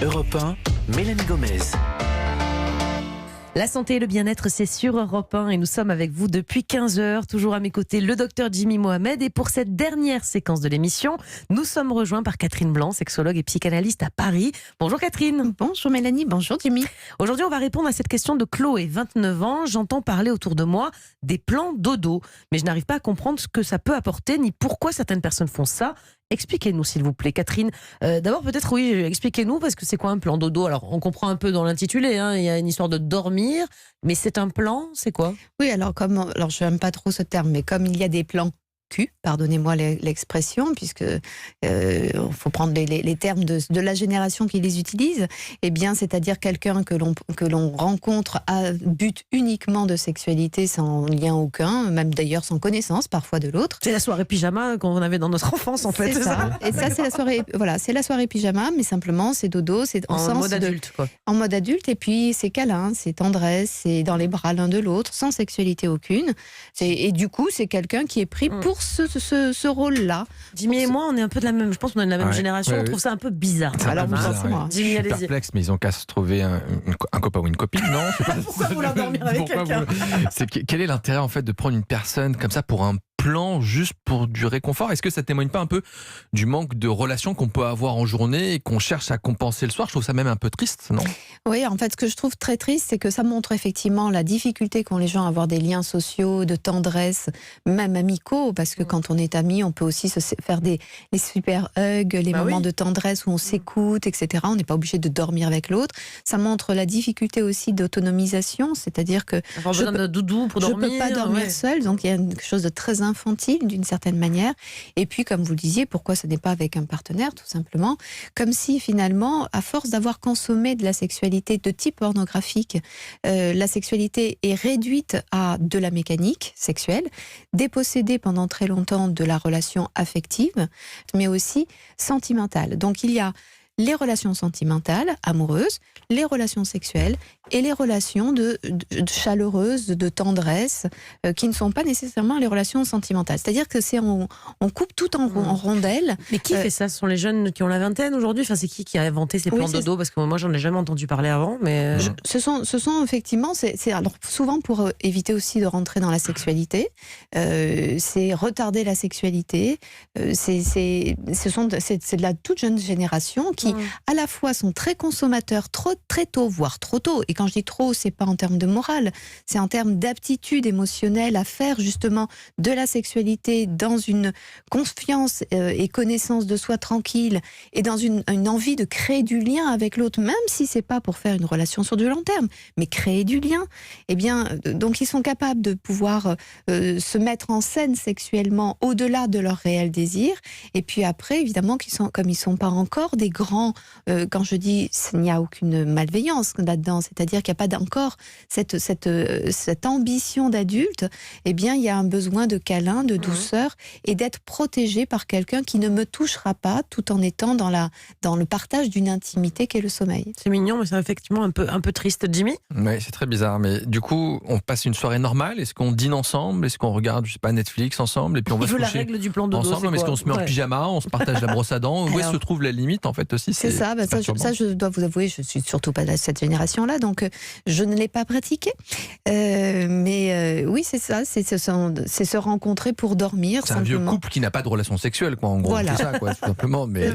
Europe 1, Mélanie Gomez. La santé et le bien-être, c'est sur Europe 1 et nous sommes avec vous depuis 15 heures. Toujours à mes côtés, le docteur Jimmy Mohamed. Et pour cette dernière séquence de l'émission, nous sommes rejoints par Catherine Blanc, sexologue et psychanalyste à Paris. Bonjour Catherine. Bonjour Mélanie, bonjour Jimmy. Aujourd'hui, on va répondre à cette question de Chloé, 29 ans. J'entends parler autour de moi des plans dodo, mais je n'arrive pas à comprendre ce que ça peut apporter ni pourquoi certaines personnes font ça. Expliquez-nous s'il vous plaît, Catherine. D'abord peut-être oui, expliquez-nous parce que c'est quoi un plan dodo? Alors on comprend un peu dans l'intitulé, hein, il y a une histoire de dormir, mais c'est un plan, c'est quoi? Oui, alors je n'aime pas trop ce terme, mais comme il y a des plans cul, pardonnez-moi l'expression, puisque faut prendre les termes de la génération qui les utilise, eh bien c'est-à-dire quelqu'un que l'on rencontre à but uniquement de sexualité sans lien aucun, même d'ailleurs sans connaissance parfois de l'autre. C'est la soirée pyjama qu'on avait dans notre enfance en fait. C'est ça. Et ça c'est la soirée, voilà, c'est la soirée pyjama, mais simplement c'est dodo, c'est en mode adulte quoi. En mode adulte, et puis c'est câlin, c'est tendresse, c'est dans les bras l'un de l'autre, sans sexualité aucune. Et du coup c'est quelqu'un qui est pris pour ce rôle-là. Jimmy et moi, on est un peu de la même. Je pense qu'on est de la même génération. On trouve ça un peu bizarre. Alors, c'est moi. Jimmy, allez-y. Perplexe, mais ils ont qu'à se trouver un copain ou une copine, non? Pourquoi vouloir dormir avec quelqu'un? Quel est l'intérêt en fait de prendre une personne comme ça pour un plan juste pour du réconfort? Est-ce que ça témoigne pas un peu du manque de relations qu'on peut avoir en journée et qu'on cherche à compenser le soir? Je trouve ça même un peu triste, non? Oui, en fait, ce que je trouve très triste, c'est que ça montre effectivement la difficulté qu'ont les gens à avoir des liens sociaux, de tendresse, même amicaux, parce que quand on est amis, on peut aussi se faire les super hugs, les moments de tendresse où on s'écoute, etc. On n'est pas obligé de dormir avec l'autre. Ça montre la difficulté aussi d'autonomisation, c'est-à-dire que avoir besoin de doudou pour dormir. Je peux pas dormir seule, donc il y a quelque chose de très infantile d'une certaine manière. Et puis, comme vous le disiez, pourquoi ce n'est pas avec un partenaire, tout simplement, comme si finalement, à force d'avoir consommé de la sexualité de type pornographique, la sexualité est réduite à de la mécanique sexuelle, dépossédée pendant très longtemps de la relation affective, mais aussi sentimentale. Donc il y a les relations sentimentales, amoureuses, les relations sexuelles et les relations de chaleureuses, de tendresse, qui ne sont pas nécessairement les relations sentimentales. C'est-à-dire que on coupe tout en rondelles. Mais qui fait ça? Ce sont les jeunes qui ont la vingtaine aujourd'hui? Enfin, c'est qui a inventé ces plans dodo? Parce que moi, j'en ai jamais entendu parler avant. Mais ce sont effectivement, alors souvent pour éviter aussi de rentrer dans la sexualité, c'est retarder la sexualité. C'est de la toute jeune génération qui à la fois sont très consommateurs très tôt, voire trop tôt. Et quand je dis trop, c'est pas en termes de morale, c'est en termes d'aptitude émotionnelle à faire justement de la sexualité dans une confiance et connaissance de soi tranquille et dans une envie de créer du lien avec l'autre, même si c'est pas pour faire une relation sur du long terme, mais créer du lien. Eh bien, donc ils sont capables de pouvoir se mettre en scène sexuellement au-delà de leur réel désir. Et puis après, évidemment, comme ils sont pas encore des grands, quand je dis il n'y a aucune malveillance là-dedans, c'est-à-dire qu'il n'y a pas encore cette ambition d'adulte, eh bien il y a un besoin de câlin, de douceur et d'être protégé par quelqu'un qui ne me touchera pas tout en étant dans le partage d'une intimité qu'est le sommeil. C'est mignon, mais c'est effectivement un peu triste. Jimmy? Oui, c'est très bizarre, mais du coup, on passe une soirée normale. Est-ce qu'on dîne ensemble? Est-ce qu'on regarde, je sais pas, Netflix ensemble et puis on va se coucher la règle du plan dodo ensemble? Est-ce qu'on se met en pyjama? On se partage la brosse à dents? Où se trouve la limite en fait aussi? C'est ça, ça je dois vous avouer, je suis surtout pas de cette génération-là, donc je ne l'ai pas pratiqué. Mais oui, c'est ça, c'est se rencontrer pour dormir. C'est un vieux couple qui n'a pas de relation sexuelle, quoi, en gros. Voilà. C'est ça, quoi, tout simplement. Mais...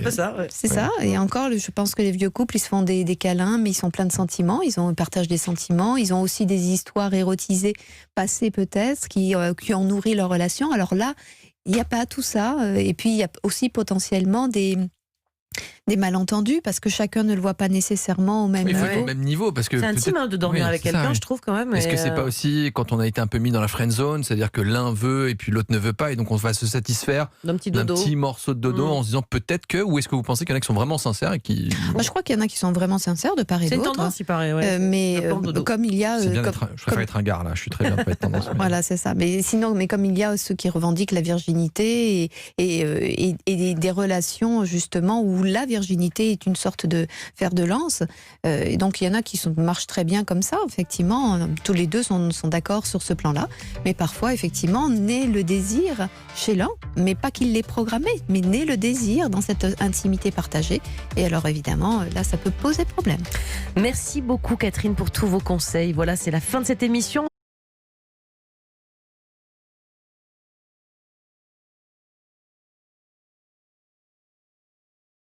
C'est ça, et encore, je pense que les vieux couples, ils se font des câlins, mais ils sont pleins de sentiments, ils partagent des sentiments, ils ont aussi des histoires érotisées, passées peut-être, qui ont nourri leur relation. Alors là, il n'y a pas tout ça, et puis il y a aussi potentiellement des malentendus, parce que chacun ne le voit pas nécessairement au même niveau. Au même niveau, parce que c'est intime de dormir avec quelqu'un, je trouve quand même. Est-ce que c'est pas aussi quand on a été un peu mis dans la friend zone, c'est-à-dire que l'un veut et puis l'autre ne veut pas, et donc on va se satisfaire d'un petit morceau de dodo en se disant peut-être que, ou est-ce que vous pensez qu'il y en a qui sont vraiment sincères et qui... Je crois qu'il y en a qui sont vraiment sincères de part et d'autre. C'est une tendance, il paraît. Ouais. Mais comme il y a... je préfère être un gars, là, je suis très bien pour être tendance. Voilà, c'est ça. Mais comme il y a ceux qui revendiquent la virginité et des relations justement où la virginité est une sorte de fer de lance. Et donc il y en a qui marchent très bien comme ça, effectivement, tous les deux sont d'accord sur ce plan-là, mais parfois effectivement naît le désir chez l'un, mais pas qu'il l'ait programmé, mais naît le désir dans cette intimité partagée, et alors évidemment là ça peut poser problème. Merci beaucoup Catherine pour tous vos conseils. Voilà, c'est la fin de cette émission.